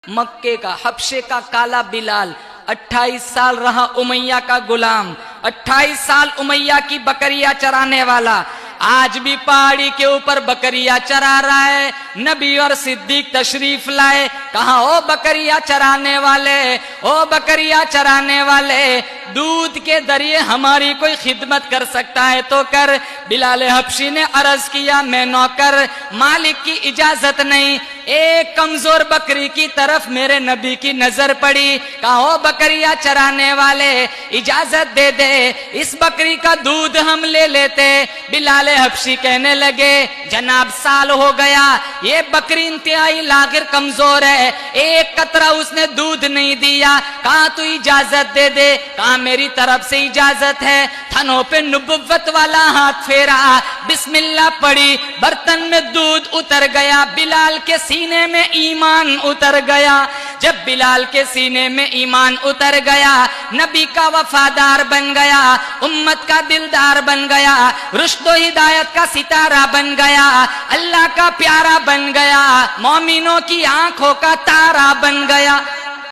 مکے کا حبشے کا کالا بلال 28 سال رہا امیہ کا غلام، 28 سال امیہ کی بکریاں چرانے والا، آج بھی پہاڑی کے اوپر بکریاں چرا رہا ہے۔ نبی اور صدیق تشریف لائے، کہا او بکریاں چرانے والے، او بکریاں چرانے والے، دودھ کے ذریعے ہماری کوئی خدمت کر سکتا ہے تو کر۔ بلال حبشی نے عرض کیا میں نوکر، مالک کی اجازت نہیں۔ ایک کمزور بکری کی طرف میرے نبی کی نظر پڑی، کہا او بکریاں چرانے والے اجازت دے دے، اس بکری کا دودھ ہم لے لیتے۔ بلال حبشی کہنے لگے جناب سال ہو گیا، یہ بکری انتہائی لاغر کمزور ہے، ایک قطرہ اس نے دودھ نہیں دیا، کہا تو اجازت دے دے، کہا میری طرف سے اجازت ہے۔ تھنوں پہ نبوت والا ہاتھ پھیرا، بسم اللہ پڑھی، برتن میں دودھ اتر گیا، بلال کے سینے میں ایمان اتر گیا۔ جب بلال کے سینے میں ایمان اتر گیا، نبی کا وفادار بن گیا، امت کا دلدار بن گیا، رشد و ہدایت کا ستارہ بن گیا، اللہ کا پیارا بن گیا، مومنوں کی آنکھوں کا تارا بن گیا۔